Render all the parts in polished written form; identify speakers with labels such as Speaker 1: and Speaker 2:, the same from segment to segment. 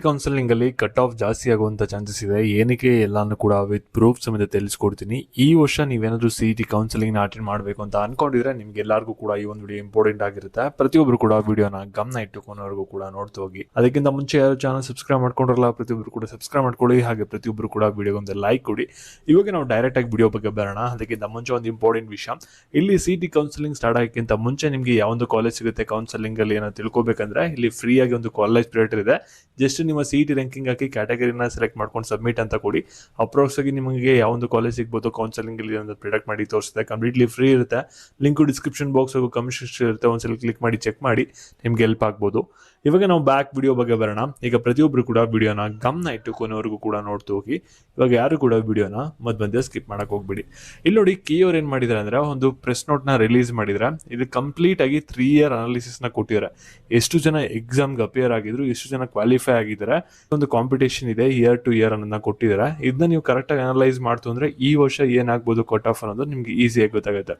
Speaker 1: Counselling ಅಲ್ಲಿ cut off ಜಾಸ್ತಿ ಆಗುವಂತ ಚಾನ್ಸಸ್ ಇದೆ. ಏನಕ್ಕೆ ಎಲ್ಲಾನು ಕೂಡ ವಿತ್ ಪ್ರೂಫ್ ಸಮೇತ ತಿಳಿಸ್ಕೊಡ್ತೀನಿ. ಈ ವರ್ಷ ನೀವೇನಾದ್ರೂ CET ಕೌನ್ಸಿಲಿಂಗ್ ನ ಅಟೆಂಡ್ ಮಾಡಬೇಕು ಅಂತ ಅನ್ಕೊಂಡಿದ್ರೆ ನಿಮ್ಗೆ ಎಲ್ಲರಿಗೂ ಕೂಡ ಈ ಒಂದು ವಿಡಿಯೋ ಇಂಪಾರ್ಟೆಂಟ್ ಆಗಿರುತ್ತೆ. ಪ್ರತಿಯೊಬ್ಬರು ಕೂಡ ವಿಡಿಯೋನ ಗಮನ ಇಟ್ಟುಕೊಂಡವರೆಗೂ ಕೂಡ ನೋಡ್ತಾ ಹೋಗಿ. ಅದಕ್ಕಿಂತ ಮುಂಚೆ ಯಾರು ಚಾನಲ್ ಸಬ್ಸ್ಕ್ರೈಬ್ ಮಾಡ್ಕೊಂಡ್ರಲ್ಲ ಪ್ರತಿಯೊಬ್ಬರು ಕೂಡ ಸಬ್ಸ್ಕ್ರೈಬ್ ಮಾಡ್ಕೊಳ್ಳಿ. ಹಾಗೆ ಪ್ರತಿಯೊಬ್ಬರು ಕೂಡ ವಿಡಿಯೋಗೆ ಒಂದು ಲೈಕ್ ಕೊಡಿ. ಇವಾಗ ನಾವು ಡೈರೆಕ್ಟ್ ಆಗಿ ವಿಡಿಯೋ ಬಗ್ಗೆ ಬರೋಣ. ಅದಕ್ಕಿಂತ ಮುಂಚೆ ಒಂದು ಇಂಪಾರ್ಟೆಂಟ್ ವಿಷಯ, ಇಲ್ಲಿ CET ಕೌನ್ಸಿಲಿಂಗ್ ಸ್ಟಾರ್ಟ್ ಆಗೋಕ್ಕಿಂತ ಮುಂಚೆ ನಿಮ್ಗೆ ಯಾವೊಂದು ಕಾಲೇಜ್ ಸಿಗುತ್ತೆ ಕೌನ್ಸಿಲಿಂಗ್ ಅಲ್ಲಿ ಏನೋ ತಿಳ್ಕೊಬೇಕಂದ್ರೆ ಇಲ್ಲಿ ಫ್ರೀ ಆಗಿ ಒಂದು ಕಾಲೇಜ್ ಪೀರಿಯಡ್ ಇದೆ. ಜಸ್ಟ್ ನಿಮ್ಮ CET ರ್ಯಾಂಕಿಂಗ್ ಹಾಕಿ ಕ್ಯಾಟಗರಿನ ಸೆಲೆಕ್ಟ್ ಮಾಡ್ಕೊಂಡು ಸಬ್ಮಿಟ್ ಅಂತ ಕೊಡಿ. ಅಪ್ರೋಕ್ಸ್ ಆಗಿ ನಿಮಗೆ ಯಾವೊಂದು ಕಾಲೇಜ್ ಸಿಗ್ಬೋದು ಕೌನ್ಸಿಲಿಂಗ್ ಅಲ್ಲಿ ಅಂತ ಪ್ರಿಡಕ್ಟ್ ಮಾಡಿ ತೋರಿಸುತ್ತೆ. ಕಂಪ್ಲೀಟ್ಲಿ ಫ್ರೀ ಇರುತ್ತೆ. ಲಿಂಕ್ ಡಿಸ್ಕ್ರಿಪ್ಷನ್ ಬಾಕ್ಸ್ ಹಾಗೂ ಕಮೆಂಟ್ ಇರುತ್ತೆ. ಒಂದ್ಸಲ ಕ್ಲಿಕ್ ಮಾಡಿ ಚೆಕ್ ಮಾಡಿ, ನಿಮ್ಗೆ ಹೆಲ್ಪ್ ಆಗ್ಬೋದು. ಇವಾಗ ನಾವು ಬ್ಯಾಕ್ ವಿಡಿಯೋ ಬಗ್ಗೆ ಬರೋಣ. ಈಗ ಪ್ರತಿಯೊಬ್ಬರು ಕೂಡ ವಿಡಿಯೋನ ಗಮನ ಇಟ್ಟು ಕೊನೆವರೆಗೂ ಕೂಡ ನೋಡ್ತಾ ಹೋಗಿ. ಇವಾಗ ಯಾರು ಕೂಡ ವಿಡಿಯೋನ ಮಧ್ಯ ಸ್ಕಿಪ್ ಮಾಡಕ್ ಹೋಗ್ಬಿಡಿ. ಇಲ್ಲಿ ನೋಡಿ KE ಏನ್ ಮಾಡಿದಾರೆ ಅಂದ್ರೆ ಒಂದು ಪ್ರೆಸ್ ನೋಟ್ ನ ರಿಲೀಸ್ ಮಾಡಿದ್ರೆ ಇದು ಕಂಪ್ಲೀಟ್ ಆಗಿ 3 year ಅನಾಲಿಸಿಸ್ ನ ಕೊಟ್ಟಿದ್ದಾರೆ. ಎಷ್ಟು ಜನ ಎಕ್ಸಾಮ್ಗೆ ಅಪಿಯರ್ ಆಗಿದ್ರು, ಎಷ್ಟು ಜನ ಕ್ವಾಲಿಫೈ ಆಗಿದ್ದಾರೆ, ಒಂದು ಕಾಂಪಿಟೇಷನ್ ಇದೆ ಇಯರ್ ಟು ಇಯರ್ ಅನ್ನೋದನ್ನ ಕೊಟ್ಟಿದ್ದಾರೆ. ಇದನ್ನ ನೀವು ಕರೆಕ್ಟ್ ಆಗಿ ಅನಲೈಸ್ ಮಾಡ್ತು ಅಂದ್ರೆ ಈ ವರ್ಷ ಏನಾಗ್ಬೋದು ಕಟ್ ಆಫ್ ಅನ್ನೋದು ನಿಮ್ಗೆ ಈಸಿಯಾಗಿ ಗೊತ್ತಾಗುತ್ತೆ.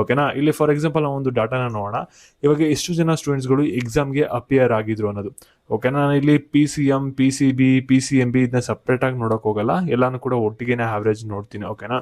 Speaker 1: ಓಕೆನಾ. ಇಲ್ಲಿ ಫಾರ್ ಎಕ್ಸಾಂಪಲ್ ನಾವು ಒಂದು ಡಾಟಾನ ನೋಡೋಣ. ಇವಾಗ ಎಷ್ಟು ಜನ ಸ್ಟೂಡೆಂಟ್ಸ್ಗಳು ಎಕ್ಸಾಮ್ಗೆ ಅಪಿಯರ್ ಆಗಿದ್ರು ಅನ್ನೋದು. ಓಕೆ, ನಾನು ಇಲ್ಲಿ PCM, PCB, PCMB ಇದನ್ನ ಸಪ್ರೇಟ್ ಆಗಿ ನೋಡಕ್ ಹೋಗಲ್ಲ, ಎಲ್ಲಾನು ಕೂಡ ಒಟ್ಟಿಗೆನೆ ಆವರೇಜ್ ನೋಡ್ತೀನಿ. ಓಕೆನಾ.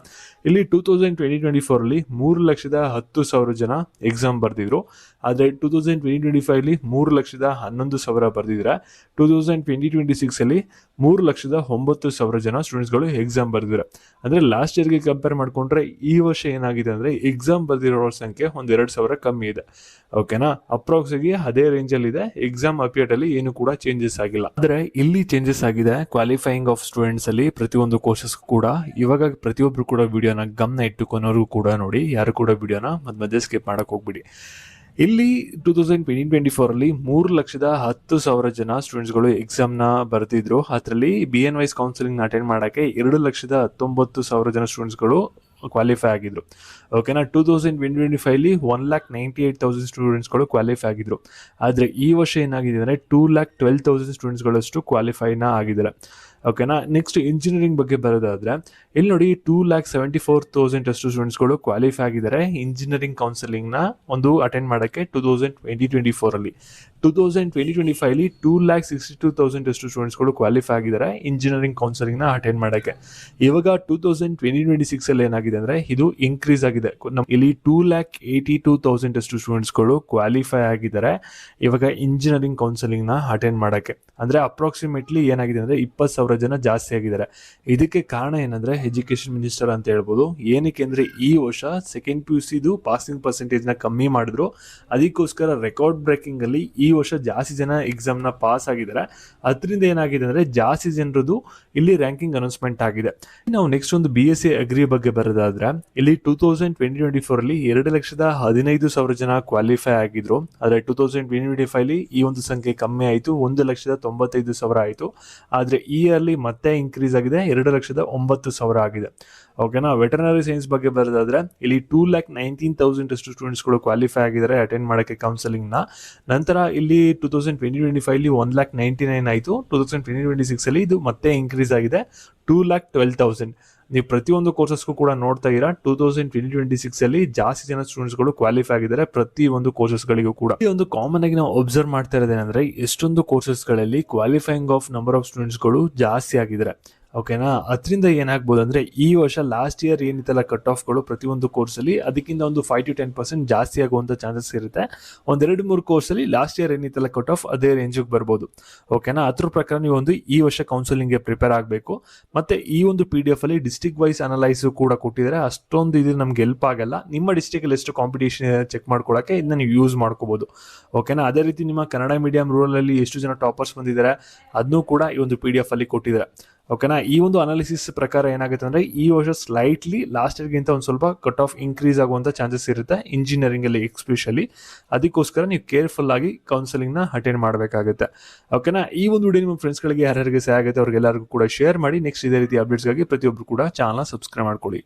Speaker 1: ಇಲ್ಲಿ 2024 ಅಲ್ಲಿ 3,10,000 ಜನ ಎಕ್ಸಾಮ್ ಬರ್ದಿದ್ರು. ಆದ್ರೆ 2025 ಅಲ್ಲಿ 3,11,000 ಬರ್ದಿದ್ರೆ. 2026 ಅಲ್ಲಿ 3,09,000 ಜನ ಸ್ಟೂಡೆಂಟ್ಸ್ಗಳು ಎಕ್ಸಾಮ್ ಬರ್ದಿದ್ದಾರೆ. ಅಂದ್ರೆ ಲಾಸ್ಟ್ ಇಯರ್ಗೆ ಕಂಪೇರ್ ಮಾಡ್ಕೊಂಡ್ರೆ ಈ ವರ್ಷ ಏನಾಗಿದೆ ಅಂದ್ರೆ ಎಕ್ಸಾಮ್ ಬರ್ದಿರೋರ ಸಂಖ್ಯೆ 2,000 ಕಮ್ಮಿ ಇದೆ. ಓಕೆನಾ. ಅಪ್ರಾಕ್ಸ್ ಆಗಿ ಅದೇ ರೇಂಜ್ ಅಲ್ಲಿ ಇದೆ. ಎಕ್ಸಾಮ್ ಅಪಿಯರ್ ಅಲ್ಲಿ ಏನು ಕೂಡ ಚೇಂಜಸ್ ಆಗಿಲ್ಲ. ಆದ್ರೆ ಇಲ್ಲಿ ಚೇಂಜಸ್ ಆಗಿದೆ ಕ್ವಾಲಿಫೈಯಿಂಗ್ ಆಫ್ ಸ್ಟೂಡೆಂಟ್ಸ್ ಅಲ್ಲಿ ಪ್ರತಿಯೊಂದು ಕೋರ್ಸಸ್ ಕೂಡ. ಇವಾಗ ಪ್ರತಿಯೊಬ್ರು ಕೂಡ ವಿಡಿಯೋನ ಗಮನ ಇಟ್ಟುಕೊಂಡವರು ಕೂಡ ನೋಡಿ, ಯಾರು ಕೂಡ ವಿಡಿಯೋನ ಮಧ್ಯೆ ಸ್ಕಿಪ್ ಮಾಡಕ್ ಹೋಗ್ಬಿಡಿ. ಇಲ್ಲಿ 2024 ಅಲ್ಲಿ 3,10,000 ಜನ ಸ್ಟೂಡೆಂಟ್ಸ್ಗಳು ಎಕ್ಸಾಮ್ನ ಬರ್ತಿದ್ರು. ಅದರಲ್ಲಿ BNYS ಕೌನ್ಸಿಲಿಂಗ್ ಅಟೆಂಡ್ ಮಾಡಕ್ಕೆ 2,19,000 ಜನ ಸ್ಟೂಡೆಂಟ್ಸ್ಗಳು ಕ್ವಾಲಿಫೈ ಆಗಿದ್ರು. ಓಕೆನಾ. 2025 ಅಲ್ಲಿ 1,98,000 ಸ್ಟೂಡೆಂಟ್ಸ್ಗಳು ಕ್ವಾಲಿಫೈ ಆಗಿದ್ರು. ಆದರೆ ಈ ವರ್ಷ ಏನಾಗಿದೆ ಅಂದರೆ 2,12,000 ಸ್ಟೂಡೆಂಟ್ಸ್ಗಳಷ್ಟು ಕ್ವಾಲಿಫೈನ ಆಗಿದ್ದಾರೆ. ಓಕೆನಾ. ನೆಕ್ಸ್ಟ್ ಇಂಜಿನಿಯರಿಂಗ್ ಬಗ್ಗೆ ಬರೋದಾದ್ರೆ ಇಲ್ಲಿ ನೋಡಿ 2,74,000 ಅಷ್ಟು ಸ್ಟೂಡೆಂಟ್ಸ್ಗಳು ಕ್ವಾಲಿಫೈ ಆಗಿದ್ದಾರೆ ಇಂಜಿನಿಯರಿಂಗ್ ಕೌನ್ಸಿಲಿಂಗ್ನ ಒಂದು ಅಟೆಂಡ್ ಮಾಡೋಕ್ಕೆ 2024 ಅಲ್ಲಿ. 2025 ಅಲ್ಲಿ 2,62,000 ಅಷ್ಟು ಸ್ಟೂಡೆಂಟ್ಸ್ಗಳು ಕ್ವಾಲಿಫೈ ಆಗಿದ್ದಾರೆ ಇಂಜಿನಿಯರಿಂಗ್ ಕೌನ್ಸಿಲಿಂಗ್ನ ಅಟೆಂಡ್ ಮಾಡೋಕ್ಕೆ. ಇವಾಗ 2026 ಅಲ್ಲಿ ಏನಾಗಿದೆ ಅಂದರೆ ಇದು ಇನ್ಕ್ರೀಸ್ ಆಗಿದೆ. ಇಲ್ಲಿ 2,82,000 ಅಷ್ಟು ಸ್ಟೂಡೆಂಟ್ಸ್ಗಳು ಕ್ವಾಲಿಫೈ ಆಗಿದ್ದಾರೆ ಇವಾಗ ಇಂಜಿನಿಯರಿಂಗ್ ಕೌನ್ಸಿಲಿಂಗ್ನ ಅಟೆಂಡ್ ಮಾಡೋಕ್ಕೆ. ಅಂದರೆ ಅಪ್ರಾಕ್ಸಿಮೇಟ್ಲಿ ಏನಾಗಿದೆ ಅಂದರೆ 20,000 ಜನ ಜಾಸ್ತಿ ಆಗಿದ್ದಾರೆ. ಇದಕ್ಕೆ ಕಾರಣ ಏನಂದ್ರೆ ಎಜುಕೇಶನ್ ಮಿನಿಸ್ಟರ್ ಅಂತ ಹೇಳ್ಬೋದು. ಏನಕ್ಕೆ ಅಂದ್ರೆ ಈ ವರ್ಷ ಸೆಕೆಂಡ್ PUCದು ಪಾಸಿಂಗ್ ಪರ್ಸೆಂಟೇಜ್ನ ಕಮ್ಮಿ ಮಾಡಿದ್ರು. ಅದಕ್ಕೋಸ್ಕರ ರೆಕಾರ್ಡ್ ಬ್ರೇಕಿಂಗ್ ಅಲ್ಲಿ ಈ ವರ್ಷ ಜಾಸ್ತಿ ಜನ ಎಕ್ಸಾಮ್ನ ಪಾಸ್ ಆಗಿದ್ದಾರೆ. ಅದರಿಂದ ಏನಾಗಿದೆ ಅಂದ್ರೆ ಜಾಸ್ತಿ ಜನರದು ಇಲ್ಲಿ ರ್ಯಾಂಕಿಂಗ್ ಅನೌನ್ಸ್ಮೆಂಟ್ ಆಗಿದೆ. ನಾವು ನೆಕ್ಸ್ಟ್ ಒಂದು BSc ಅಗ್ರಿ ಬಗ್ಗೆ ಬರೋದಾದ್ರೆ ಇಲ್ಲಿ 2024 ಅಲ್ಲಿ 2,15,000 ಜನ ಕ್ವಾಲಿಫೈ ಆಗಿದ್ರು. ಆದ್ರೆ 2025 ಅಲ್ಲಿ ಈ ಒಂದು ಸಂಖ್ಯೆ ಕಮ್ಮಿ ಆಯಿತು, 1,95,000 ಆಯಿತು. ಆದ್ರೆ ಈ ಅಲ್ಲಿ ಮತ್ತೆ ಇನ್ಕ್ರೀಸ್ ಆಗಿದೆ, 2,09,000 ಆಗಿದೆ. ಓಕೆನಾ. ವೆಟರ್ನರಿ ಸೈನ್ಸ್ ಬಗ್ಗೆ ಬರೋದಾದ್ರೆ ಇಲ್ಲಿ 2,19,000 ಅಷ್ಟು ಸ್ಟೂಡೆಂಟ್ಸ್ಗಳು ಕ್ವಾಲಿಫೈ ಆಗಿದ್ದಾರೆ ಅಟೆಂಡ್ ಮಾಡೋಕ್ಕೆ ಕೌನ್ಸಿಲಿಂಗ್ನ. ನಂತರ ಇಲ್ಲಿ 2025 ಅಲ್ಲಿ 1,99,000 ಆಯಿತು. 2026 ಅಲ್ಲಿ ಇದು ಮತ್ತೆ ಇನ್ಕ್ರೀಸ್ ಆಗಿದೆ 2,12,000. ನೀವು ಪ್ರತಿಯೊಂದು ಕೋರ್ಸಸ್ಗೂ ಕೂಡ ನೋಡ್ತಾ ಇರಾ 2026 ಅಲ್ಲಿ ಜಾಸ್ತಿ ಜನ ಸ್ಟೂಡೆಂಟ್ಸ್ಗಳು ಕ್ವಾಲಿಫೈ ಆಗಿದ್ದಾರೆ ಪ್ರತಿಯೊಂದು ಕೋರ್ಸಸ್ಗಳಿಗೂ ಕೂಡ. ಈ ಒಂದು ಕಾಮನ್ ಆಗಿ ನಾವು ಅಬ್ಸರ್ವ್ ಮಾಡ್ತಾ ಇರೋದೇನೆಂದ್ರೆ ಎಷ್ಟೊಂದು ಕೋರ್ಸಸ್ಗಳಲ್ಲಿ ಕ್ವಾಲಿಫೈಯಿಂಗ್ ಆಫ್ ನಂಬರ್ ಆಫ್ ಸ್ಟೂಡೆಂಟ್ಸ್ಗಳು ಜಾಸ್ತಿ ಆಗಿದ್ದಾರೆ. ಓಕೆನಾ. ಅದರಿಂದ ಏನಾಗ್ಬೋದು ಅಂದ್ರೆ ಈ ವರ್ಷ ಲಾಸ್ಟ್ ಇಯರ್ ಏನಿತ್ತಲ್ಲ ಕಟ್ ಆಫ್ಗಳು ಪ್ರತಿಯೊಂದು ಕೋರ್ಸಲ್ಲಿ ಅದಕ್ಕಿಂತ ಒಂದು 5 to 10% ಜಾಸ್ತಿ ಆಗುವಂಥ ಚಾನ್ಸಸ್ ಇರುತ್ತೆ. 1-2-3 ಕೋರ್ಸಲ್ಲಿ ಲಾಸ್ಟ್ ಇಯರ್ ಏನಿತ್ತಲ್ಲ ಕಟ್ ಆಫ್ ಅದೇ ರೇಂಜಿಗೆ ಬರ್ಬೋದು. ಓಕೆನಾ. ಅದ್ರ ಪ್ರಕಾರ ನೀವು ಒಂದು ಈ ವರ್ಷ ಕೌನ್ಸಿಲಿಂಗ್ಗೆ ಪ್ರಿಪೇರ್ ಆಗಬೇಕು. ಮತ್ತೆ ಈ ಒಂದು PDF ಅಲ್ಲಿ ಡಿಸ್ಟ್ರಿಕ್ಟ್ ವೈಸ್ ಅನಲೈಸ್ ಕೂಡ ಕೊಟ್ಟಿದ್ದಾರೆ. ಅಷ್ಟೊಂದು ಇದು ನಮ್ಗೆ ಹೆಲ್ಪ್ ಆಗಲ್ಲ. ನಿಮ್ಮ ಡಿಸ್ಟ್ರಿಕ್ಟಲ್ಲಿ ಎಷ್ಟು ಕಾಂಪಿಟೇಷನ್ ಚೆಕ್ ಮಾಡ್ಕೊಳ್ಳೋಕೆ ಇದನ್ನ ನೀವು ಯೂಸ್ ಮಾಡ್ಕೋಬಹುದು. ಓಕೆನಾ. ಅದೇ ರೀತಿ ನಿಮ್ಮ ಕನ್ನಡ ಮೀಡಿಯಂ ರೂರಲ್ ಅಲ್ಲಿ ಎಷ್ಟು ಜನ ಟಾಪರ್ಸ್ ಬಂದಿದ್ದಾರೆ ಅದನ್ನು ಕೂಡ ಈ ಒಂದು PDF ಅಲ್ಲಿ ಕೊಟ್ಟಿದ್ದಾರೆ. ಓಕೆನಾ. ಈ ಒಂದು ಅನಾಲಿಸಿಸ್ ಪ್ರಕಾರ ಏನಾಗುತ್ತೆ ಅಂದ್ರೆ ಈ ವರ್ಷ ಸ್ಲೈಟ್ಲಿ ಲಾಸ್ಟ್ ಇಯರ್ಗಿಂತ ಒಂದು ಸ್ವಲ್ಪ ಕಟ್ ಆಫ್ ಇನ್ಕ್ರೀಸ್ ಆಗುವಂತ ಚಾನ್ಸಸ್ ಇರುತ್ತೆ ಇಂಜಿನಿಯರಿಂಗ್ ಅಲ್ಲಿ ಎಸ್ಪೆಷಲಿ. ಅದಕ್ಕೋಸ್ಕರ ನೀವು ಕೇರ್ಫುಲ್ ಆಗಿ ಕೌನ್ಸಿಲಿಂಗ್ ನ ಅಟೆಂಡ್ ಮಾಡಬೇಕಾಗುತ್ತೆ. ಓಕೆನಾ. ಈ ಒಂದು ವಿಡಿಯೋ ನಿಮ್ಮ ಫ್ರೆಂಡ್ಸ್ಗಳಿಗೆ ಯಾರ್ಯಾರಿಗೆ ಸಹಾಯ ಆಗುತ್ತೆ ಅವ್ರಿಗೆಲ್ಲರಿಗೂ ಕೂಡ ಶೇರ್ ಮಾಡಿ. ನೆಕ್ಸ್ಟ್ ಇದೇ ರೀತಿ ಅಪ್ಡೇಟ್ಸ್ಗಾಗಿ ಪ್ರತಿಯೊಬ್ಬರು ಕೂಡ ಚಾನಲ್ ಸಬ್ಸ್ಕ್ರೈಬ್ ಮಾಡ್ಕೊಳ್ಳಿ.